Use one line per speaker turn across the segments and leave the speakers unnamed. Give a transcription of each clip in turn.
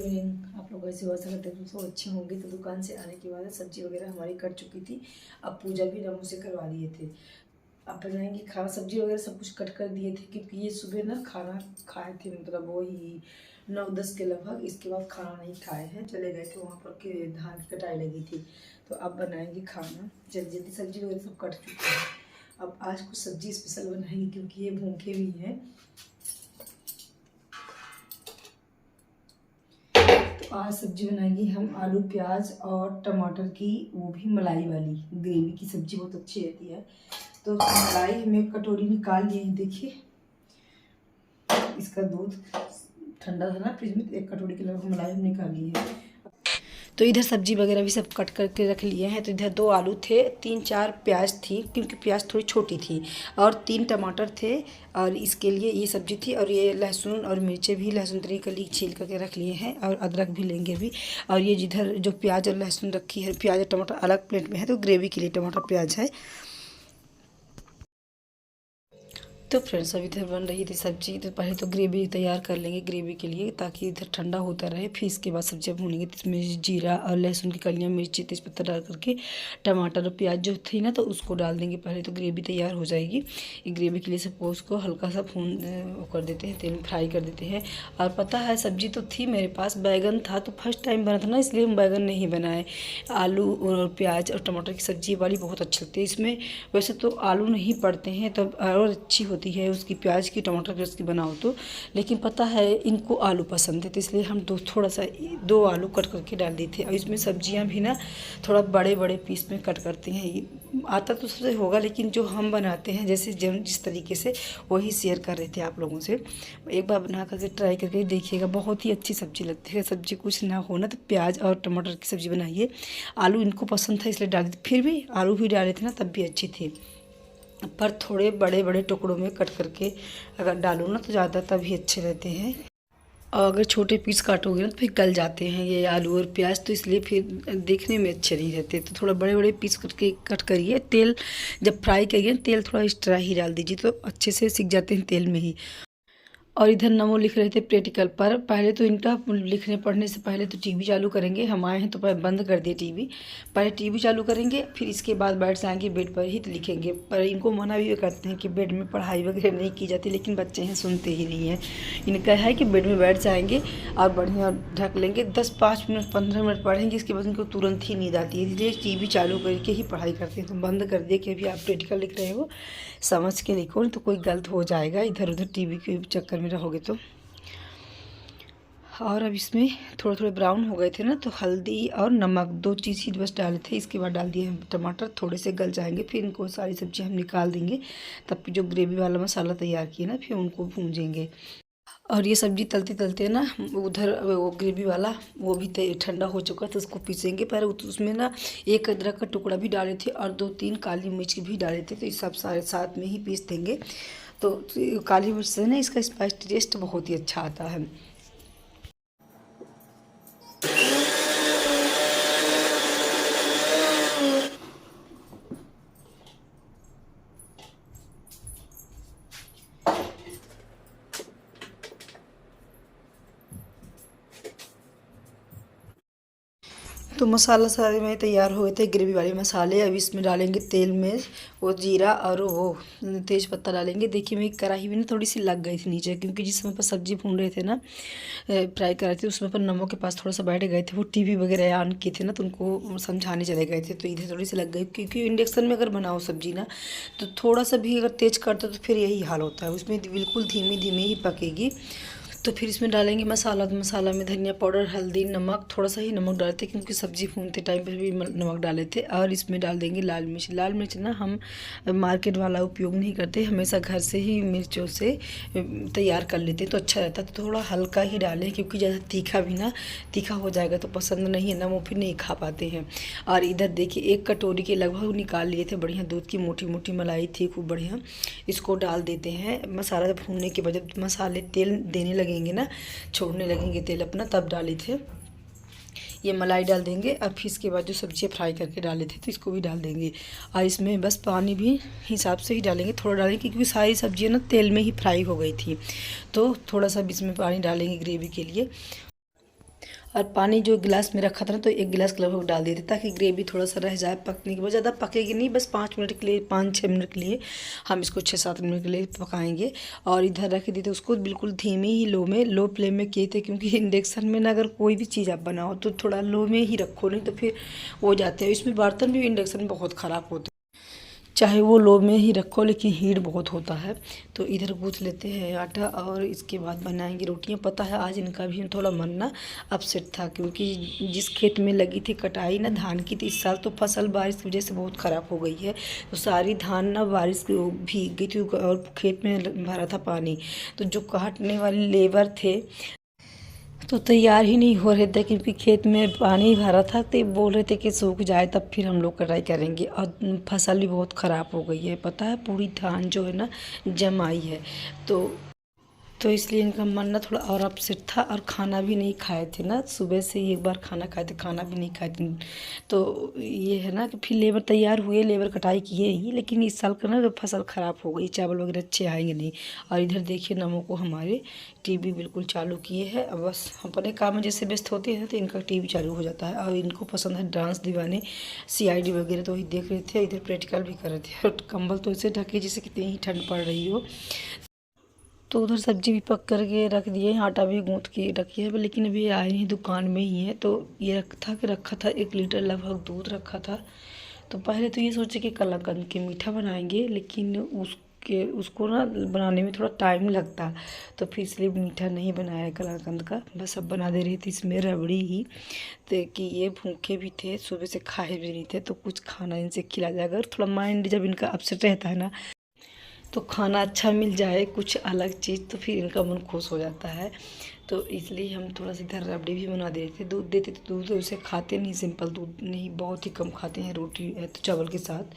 Evening. आप लोग ऐसे हो सकते हैं सब अच्छे होंगे। तो दुकान से आने के बाद सब्जी वगैरह हमारी कट चुकी थी। अब पूजा भी नमो से करवा लिए थे। अब बनाएंगे खाना। सब्जी वगैरह सब कुछ कट कर दिए थे क्योंकि ये सुबह ना खाना खाए थे, मतलब वही 9-10 के लगभग। इसके बाद खाना नहीं खाए हैं, चले गए थे वहाँ पर के धान की कटाई लगी थी। तो अब बनाएंगे खाना। जल्दी जल्दी सब्जी वगैरह सब कट चुकी है। अब आज कुछ सब्जी स्पेशल बनाएंगे क्योंकि ये भूखे भी हैं। आज सब्जी बनाएंगे हम आलू प्याज और टमाटर की, वो भी मलाई वाली ग्रेवी की सब्जी बहुत अच्छी रहती है। तो मलाई हमें कटोरी निकाल लिए हैं। देखिए इसका दूध ठंडा था ना फ्रिज में, तो 1 कटोरी के लगभग मलाई हम निकाल लिए हैं। तो इधर सब्जी वगैरह भी सब कट करके रख लिए हैं। तो इधर 2 आलू थे, 3-4 प्याज थी क्योंकि प्याज थोड़ी छोटी थी, और 3 टमाटर थे। और इसके लिए ये सब्जी थी। और ये लहसुन और मिर्चें भी लहसुन तरी कली छील करके रख लिए हैं, और अदरक भी लेंगे भी। और ये जिधर जो प्याज और लहसुन रखी है, प्याज और टमाटर अलग प्लेट में है, तो ग्रेवी के लिए टमाटर प्याज है। तो फ्रेंड्स अब इधर बन रही थी सब्जी। तो पहले तो ग्रेवी तैयार कर लेंगे ग्रेवी के लिए, ताकि इधर ठंडा होता रहे। फिर इसके बाद सब्जियाँ भूनेंगे। तो इसमें जीरा और लहसुन की कलियाँ, मिर्ची, तेज़पत्ता डाल करके टमाटर और प्याज जो थी ना, तो उसको डाल देंगे पहले, तो ग्रेवी तैयार हो जाएगी। ये ग्रेवी के लिए सबको उसको हल्का सा वो कर देते हैं, तेल में फ्राई कर देते हैं। और पता है सब्जी तो थी मेरे पास, बैगन था, तो फर्स्ट टाइम बना था ना, इसलिए हम बैगन नहीं बनाए। आलू और प्याज और टमाटर की सब्जी वाली बहुत अच्छी लगती है। इसमें वैसे तो आलू नहीं पड़ते हैं, तब और अच्छी होती है उसकी, प्याज की टमाटर की उसकी बनाओ तो। लेकिन पता है इनको आलू पसंद है, तो इसलिए हम थोड़ा सा 2 आलू कट करके डाल दिए थे। और इसमें सब्जियां भी ना थोड़ा बड़े बड़े पीस में कट करते हैं। आता तो सबसे होगा, लेकिन जो हम बनाते हैं जैसे जिस तरीके से, वही शेयर कर रहे थे आप लोगों से। एक बार बना करके ट्राई करके देखिएगा, बहुत ही अच्छी सब्जी लगती है। सब्जी कुछ ना हो ना, तो प्याज और टमाटर की सब्जी बनाइए। आलू इनको पसंद था इसलिए डाल दी, फिर भी आलू भी डाले थे ना, तब भी अच्छी थी। पर थोड़े बड़े बड़े टुकड़ों में कट करके अगर डालो ना, तो ज़्यादा तभी अच्छे रहते हैं। और अगर छोटे पीस काटोगे ना, तो फिर गल जाते हैं ये आलू और प्याज, तो इसलिए फिर देखने में अच्छे नहीं रहते। तो थोड़ा बड़े बड़े पीस करके कट करिए। तेल जब फ्राई करिए, तेल थोड़ा एक्स्ट्रा ही डाल दीजिए, तो अच्छे से सीख जाते हैं तेल में ही। और इधर नमो लिख रहे थे प्रैक्टिकल पर। पहले तो इनका लिखने पढ़ने से पहले तो टीवी चालू करेंगे। हम आए हैं तो पहले बंद कर दिए टीवी। पहले टीवी चालू करेंगे, फिर इसके बाद बैठ जाएंगे बेड पर ही तो लिखेंगे। पर इनको मना भी करते हैं कि बेड में पढ़ाई वगैरह नहीं की जाती, लेकिन बच्चे हैं सुनते ही नहीं हैं। इनका है कि बेड में बैठ जाएंगे और बढ़िया ढक लेंगे, 10-5 मिनट 15 मिनट पढ़ेंगे, इसके बाद उनको तुरंत ही नींद आती है, इसलिए टीवी चालू करके ही पढ़ाई करते हैं। तो बंद कर दिए कि अभी आप प्रैक्टिकल लिख रहे हो, समझ के लिखो, नहीं तो कोई गलत हो जाएगा इधर उधर टीवी के चक्कर में रहोगे तो। और अब इसमें थोड़े थोड़े ब्राउन हो गए थे ना, तो हल्दी और नमक 2 चीज़ ही बस डाले थे। इसके बाद डाल दिए हम टमाटर, थोड़े से गल जाएंगे, फिर इनको सारी सब्जी हम निकाल देंगे। तब जो ग्रेवी वाला मसाला तैयार किया ना, फिर उनको भूंजेंगे। और ये सब्जी तलते तलते ना, उधर वो ग्रेवी वाला वो भी ठंडा हो चुका, तो उसको पीसेंगे। पर उसमें ना 1 अदरक का टुकड़ा भी डाले थे, और 2-3 काली मिर्च भी डाले थे, तो ये सब सारे साथ में ही पीस देंगे। तो काली मिर्च से ना इसका स्पाइस टेस्ट बहुत ही अच्छा आता है। तो मसाला सारे में तैयार हुए थे, ग्रेवी वाले मसाले। अब इसमें डालेंगे तेल में वो जीरा और वो तेज पत्ता डालेंगे। देखिए मेरी कढ़ाई में ना थोड़ी सी लग गई थी नीचे, क्योंकि जिस समय पर सब्जी भून रहे थे ना, फ्राई कर रहे थे, उसमें पर नमक के पास थोड़ा सा बैठ गए थे। वो टीवी वगैरह ऑन किए थे ना, तो उनको समझाने चले गए थे, तो इधर थोड़ी सी लग गई। क्योंकि इंडक्शन में अगर बनाओ सब्जी ना, तो थोड़ा सा भी अगर तेज़ करते तो फिर यही हाल होता है, उसमें बिल्कुल धीमे धीमे ही पकेगी। तो फिर इसमें डालेंगे मसाला। तो मसाला में धनिया पाउडर, हल्दी, नमक, थोड़ा सा ही नमक डालते क्योंकि सब्ज़ी भूनते टाइम पर भी नमक डाले थे। और इसमें डाल देंगे लाल मिर्च। लाल मिर्च ना हम मार्केट वाला उपयोग नहीं करते, हमेशा घर से ही मिर्चों से तैयार कर लेते तो अच्छा रहता। तो थोड़ा हल्का ही डालें, क्योंकि ज़्यादा तीखा भी ना, तीखा हो जाएगा तो पसंद नहीं है ना, वो फिर नहीं खा पाते हैं। और इधर देखिए 1 कटोरी के लगभग निकाल लिए थे, बढ़िया दूध की मोटी मोटी मलाई थी, खूब बढ़िया। इसको डाल देते हैं। मसाला भूनने के बाद जब मसाले तेल देने लगेंगे ना, छोड़ने लगेंगे तेल अपना, तब डाले थे। ये मलाई डाल देंगे। और फिर इसके बाद जो सब्जियाँ फ्राई करके डाले थे, तो इसको भी डाल देंगे। और इसमें बस पानी भी हिसाब से ही डालेंगे, थोड़ा डालेंगे, क्योंकि सारी सब्जियाँ ना तेल में ही फ्राई हो गई थी। तो थोड़ा सा इसमें पानी डालेंगे ग्रेवी के लिए। और पानी जो गिलास में रखा था ना, तो 1 गिलास के लगभग डाल दिए थे ताकि ग्रेवी थोड़ा सा रह जाए पकने के बाद। ज़्यादा पकेगी नहीं, बस 5 मिनट के लिए, 5-6 मिनट के लिए हम इसको 6-7 मिनट के लिए पकाएंगे। और इधर रख दिए थे उसको बिल्कुल धीमी ही लो फ्लेम में किए थे, क्योंकि इंडक्शन में ना अगर कोई भी चीज़ आप बनाओ तो थोड़ा लो में ही रखो, नहीं तो फिर हो जाते हैं। इसमें बर्तन भी इंडक्शन में बहुत ख़राब होते हैं, चाहे वो लो में ही रखो लेकिन हीट बहुत होता है। तो इधर गूँथ लेते हैं आटा और इसके बाद बनाएंगे रोटियां। पता है आज इनका भी थोड़ा मन ना अपसेट था, क्योंकि जिस खेत में लगी थी कटाई ना धान की, तो इस साल तो फसल बारिश की वजह से बहुत ख़राब हो गई है। तो सारी धान ना बारिश भीग गई थी और खेत में भरा था पानी। तो जो काटने वाले लेबर थे तो तैयार ही नहीं हो रहे थे, क्योंकि खेत में पानी भरा था। तो बोल रहे थे कि सूख जाए तब फिर हम लोग कटाई करेंगे। और फसल भी बहुत ख़राब हो गई है, पता है पूरी धान जो है ना जमाई है। तो इसलिए इनका मन ना थोड़ा और अपसेट था। और खाना भी नहीं खाए थे ना, सुबह से ही एक बार खाना खाए थे, खाना भी नहीं खाए थे। तो ये है ना कि फिर लेबर तैयार हुए, लेबर कटाई किए ही, लेकिन इस साल का ना फसल ख़राब हो गई, चावल वगैरह अच्छे आएंगे नहीं। और इधर देखिए नमो को हमारे टीवी बिल्कुल चालू किए हैं। अब बस हम अपने काम में जैसे व्यस्त होते हैं तो इनका टीवी चालू हो जाता है। और इनको पसंद है डांस दीवाने, CID वगैरह, तो वही देख रहे थे। इधर प्रैक्टिकल भी कर रहे थे। और कंबल तो ऐसे ढके जैसे कितनी ही ठंड पड़ रही हो। तो उधर सब्जी भी पक करके रख दिए, आटा भी गूँथ के रखी है, लेकिन अभी आए नहीं, दुकान में ही है। तो ये रखा था 1 लीटर लगभग दूध रखा था। तो पहले तो ये सोचे कि कलाकंद के मीठा बनाएंगे, लेकिन उसको ना बनाने में थोड़ा टाइम लगता, तो फिर इसलिए मीठा नहीं बनाया कलाकंद का। बस अब बना दे रही थी इसमें रबड़ी ही। तो कि ये भूखे भी थे, सुबह से खाए भी नहीं थे, तो कुछ खाना इनसे खिला जाएगा। और थोड़ा माइंड जब इनका अपसेट रहता है ना, तो खाना अच्छा मिल जाए कुछ अलग चीज़, तो फिर इनका मन खुश हो जाता है। तो इसलिए हम थोड़ा सा इधर रबड़ी भी बना दे रहे थे। दूध देते तो दूध उसे खाते नहीं, सिंपल दूध नहीं, बहुत ही कम खाते हैं रोटी तो चावल के साथ।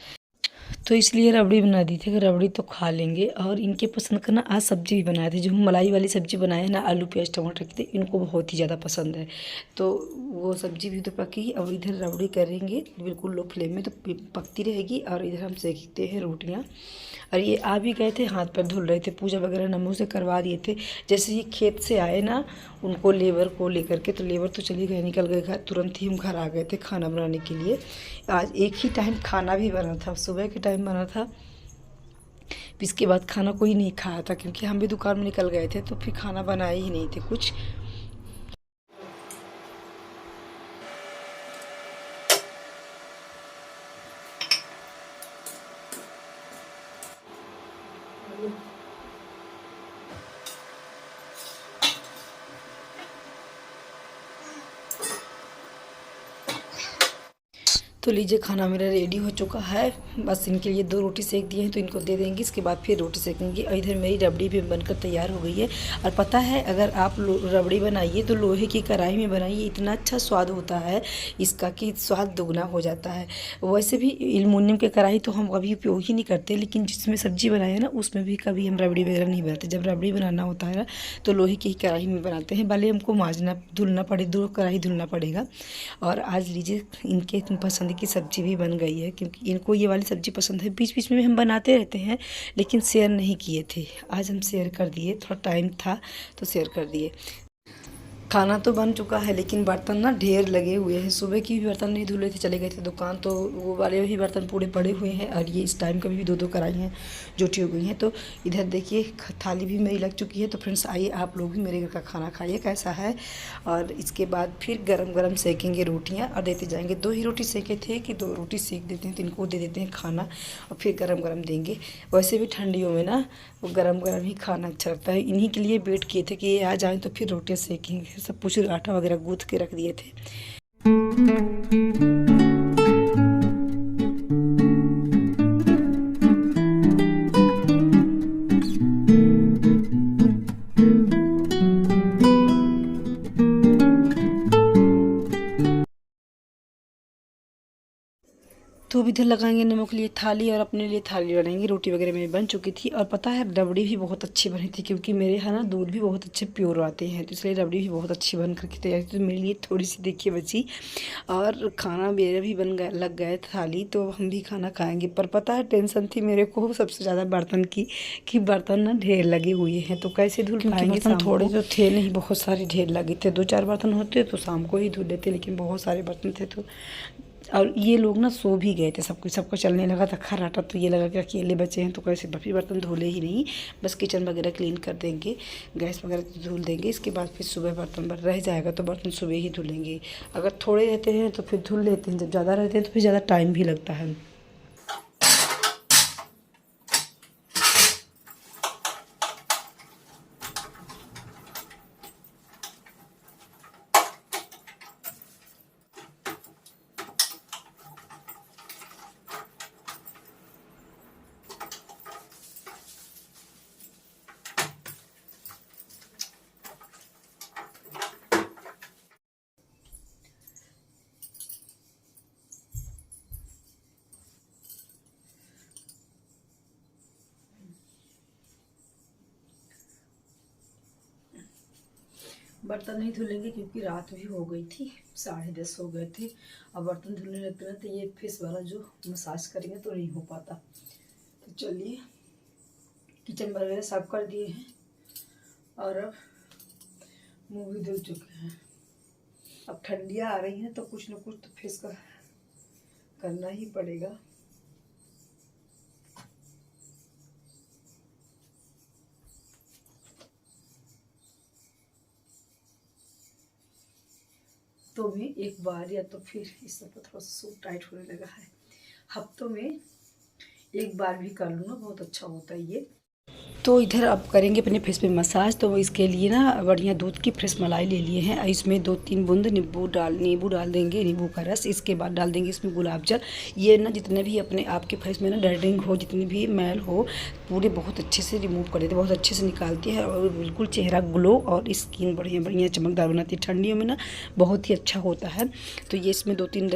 तो इसलिए रबड़ी बना दी थी कि रबड़ी तो खा लेंगे। और इनके पसंद का ना आज सब्जी भी बनाए थे, जो हम मलाई वाली सब्जी बनाए ना, आलू प्याज टमाटर की, थी इनको बहुत ही ज़्यादा पसंद है। तो वो सब्जी भी तो पकी। अब इधर रबड़ी करेंगे बिल्कुल लो फ्लेम में, तो पकती रहेगी। और इधर हम सेकते हैं रोटियाँ। और ये आ भी गए थे, हाथ पैर धुल रहे थे, पूजा वगैरह नमो से करवा दिए थे। जैसे ही खेत से आए ना उनको लेबर को लेकर के, तो लेबर तो चली गए, निकल गए घर, तुरंत ही हम घर आ गए थे खाना बनाने के लिए। आज एक ही टाइम खाना भी बना था, सुबह के टाइम बना था, फिर इसके बाद खाना कोई नहीं खाया था, क्योंकि हम भी दुकान में निकल गए थे, तो फिर खाना बनाए ही नहीं थे कुछ। तो लीजिए खाना मेरा रेडी हो चुका है। बस इनके लिए 2 रोटी सेक दिए हैं, तो इनको दे देंगे, इसके बाद फिर रोटी सेकेंगे। और इधर मेरी रबड़ी भी बनकर तैयार हो गई है। और पता है अगर आप रबड़ी बनाइए तो लोहे की कढ़ाई में बनाइए, इतना अच्छा स्वाद होता है इसका कि स्वाद दुगना हो जाता है। वैसे भी एल्युमिनियम की कढ़ाई तो हम कभी उपयोग ही नहीं करते, लेकिन जिसमें सब्जी बनाए ना उसमें भी कभी हम रबड़ी वगैरह नहीं बनाते। जब रबड़ी बनाना होता है ना तो लोहे की कढ़ाई में बनाते हैं, भले हमको मांजना धुलना पड़े, 2 कढ़ाई धुलना पड़ेगा। और आज लीजिए इनके पसंद की सब्जी भी बन गई है, क्योंकि इनको ये वाली सब्जी पसंद है। बीच बीच में हम बनाते रहते हैं, लेकिन शेयर नहीं किए थे, आज हम शेयर कर दिए, थोड़ा टाइम था तो शेयर कर दिए। खाना तो बन चुका है, लेकिन बर्तन ना ढेर लगे हुए हैं। सुबह की भी बर्तन नहीं धुले थे, चले गए थे दुकान, तो वो वाले भी बर्तन पूरे पड़े हुए हैं। और ये इस टाइम कभी भी 2-2 कढ़ाई हैं जुटी हो गई हैं। तो इधर देखिए थाली भी मेरी लग चुकी है। तो फ्रेंड्स आइए आप लोग भी मेरे घर का खाना खाइए कैसा है। और इसके बाद फिर गरम गरम सेकेंगे रोटियाँ और देते जाएंगे। 2 ही रोटी सेके थे कि 2 रोटी सेक देते हैं, तो इनको दे देते हैं खाना और फिर गरम गरम देंगे। वैसे भी ठंडियों में ना वो गरम गरम ही खाना अच्छा लगता है। इन्हीं के लिए वेट किए थे कि ये आ जाएँ तो फिर रोटियाँ सेकेंगे। सब कुछ आटा वगैरह गूँथ के रख दिए थे। तो अब इधर लगाएंगे नमक के लिए थाली और अपने लिए थाली बनाएंगे। रोटी वगैरह मेरी बन चुकी थी और पता है रबड़ी भी बहुत अच्छी बनी थी, क्योंकि मेरे यहाँ ना दूध भी बहुत अच्छे प्योर आते हैं, तो इसलिए रबड़ी भी बहुत अच्छी बन करके तैयार थी। तो मेरे लिए थोड़ी सी देखिए बची और खाना मेरा भी बन गया, लग गया थाली, तो हम भी खाना खाएंगे। पर पता है टेंशन थी मेरे को सबसे ज़्यादा बर्तन की, कि बर्तन ना ढेर लगे हुए हैं तो कैसे धुल पाएंगे। बर्तन थोड़े तो थे नहीं, बहुत सारे ढेर लगे थे। 2-4 बर्तन होते तो शाम को ही धुल लेते, लेकिन बहुत सारे बर्तन थे तो। और ये लोग ना सो भी गए थे, सबको चलने लगा था खर्राटा, तो ये लगा कि अकेले बचे हैं तो कैसे फिर बर्तन धुले ही नहीं। बस किचन वगैरह क्लीन कर देंगे, गैस वगैरह धुल देंगे, इसके बाद फिर सुबह बर्तन रह जाएगा तो बर्तन सुबह ही धुलेंगे। अगर थोड़े रहते हैं तो फिर धुल लेते हैं, जब ज़्यादा रहते हैं तो फिर ज़्यादा टाइम भी लगता है। बर्तन नहीं धुलेंगे क्योंकि रात भी हो गई थी, 10:30 हो गए थे। अब बर्तन धुलने लगते ना तो ये फेस वाला जो मसाज करेंगे तो नहीं हो पाता। तो चलिए किचन वगैरह साफ कर दिए हैं और अब मुँह भी धुल चुके हैं। अब ठंडियाँ आ रही हैं तो कुछ ना कुछ तो फेस का करना ही पड़ेगा। तो में एक बार या तो फिर इस सब थोड़ा सा सूट टाइट होने लगा है, हफ्तों में एक बार भी कर लूँ ना बहुत अच्छा होता है ये। तो इधर अब करेंगे अपने फेस पे मसाज। तो इसके लिए ना बढ़िया दूध की फ्रेश मलाई ले लिए हैं, इसमें 2-3 बूंद नींबू डाल देंगे, नींबू का रस। इसके बाद डाल देंगे इसमें गुलाब जल। ये ना जितने भी अपने आपके फेस में ना डेंड्रिंग हो, जितनी भी मैल हो, पूरे बहुत अच्छे से रिमूव कर देते, बहुत अच्छे से निकालती है और बिल्कुल चेहरा ग्लो और स्किन बढ़िया बढ़िया चमकदार बनाती है। ठंडियों में ना बहुत ही अच्छा होता है। तो ये इसमें 2-3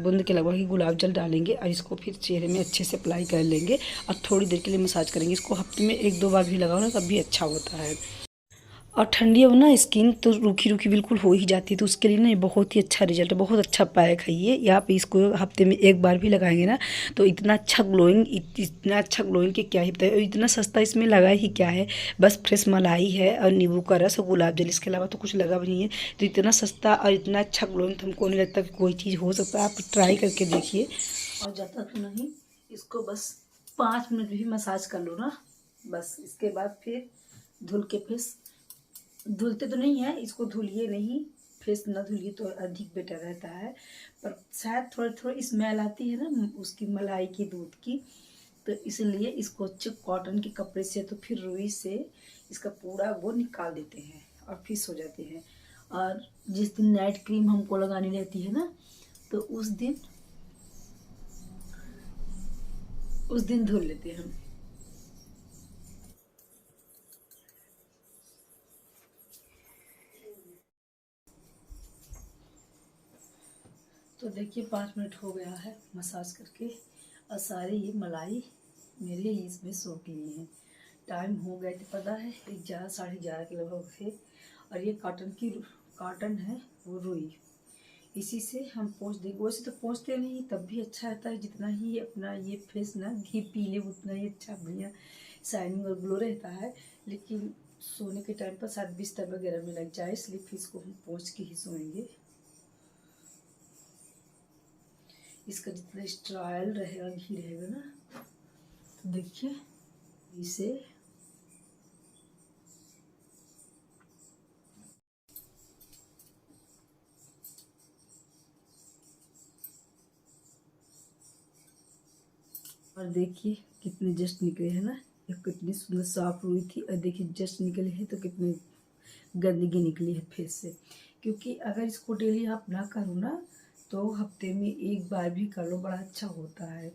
बूंद के लगभग ही गुलाब जल डालेंगे और इसको फिर चेहरे में अच्छे से अप्लाई कर लेंगे और थोड़ी देर के लिए मसाज करेंगे। इसको हफ्ते में 1-2 बार भी लगाओ ना तब भी अच्छा होता है। और ठंडियों में ना स्किन तो रूखी रूखी बिल्कुल हो ही जाती है, तो उसके लिए ना बहुत ही अच्छा रिजल्ट है, बहुत अच्छा पैक है ये। या आप इसको हफ्ते में 1 बार भी लगाएंगे ना तो इतना अच्छा ग्लोइंग कि क्या ही बताए। इतना सस्ता इसमें लगा ही क्या है, बस फ्रेश मलाई है और नींबू का रस और गुलाब जल, इसके अलावा तो कुछ लगा भी नहीं है। तो इतना सस्ता और इतना अच्छा ग्लोइंग तो हमको नहीं लगता कि कोई चीज़ हो सकता है। आप ट्राई करके देखिए। और ज़्यादा तो नहीं, इसको बस 5 मिनट भी मसाज कर लो ना बस। इसके बाद फिर धुल के फेस, धुलते तो नहीं है, इसको धुलिए नहीं, फेस ना धुलिए तो अधिक बेटर रहता है। पर शायद थोड़ी थोड़ी स्मेल आती है ना उसकी, मलाई की, दूध की, तो इसलिए इसको अच्छे कॉटन के कपड़े से तो फिर रुई से इसका पूरा वो निकाल देते हैं और फिस हो जाते हैं। और जिस दिन नाइट क्रीम हमको लगानी रहती है ना तो उस दिन धुल लेते हैं हम। तो देखिए 5 मिनट हो गया है मसाज करके और सारे ये मलाई मेरे इसमें सोख लिए हैं। टाइम हो गए थे पता है 11 11:30 के लगभग थे। और ये कॉटन है वो रुई, इसी से हम पोंछ देंगे। वैसे तो पोंछते नहीं तब भी अच्छा रहता है, जितना ही अपना ये फेस ना घी पी ले उतना ही अच्छा बढ़िया शाइनिंग और ग्लो रहता है। लेकिन सोने के टाइम पर शायद बिस्तर वगैरह में लग जाए, इसलिए फिर इसको हम पोंछ के ही सोएंगे। इसका जितना स्टाइल रहेगा घी रहेगा ना तो देखिए इसे और देखिए कितने जस्ट निकले हैं ना, ये कितनी सुंदर साफ हुई थी और देखिए जस्ट निकले हैं तो कितनी गंदगी निकली है फेस से। क्योंकि अगर इसको डेली आप ना करो ना तो हफ्ते में 1 बार भी कर लो, बड़ा अच्छा होता है।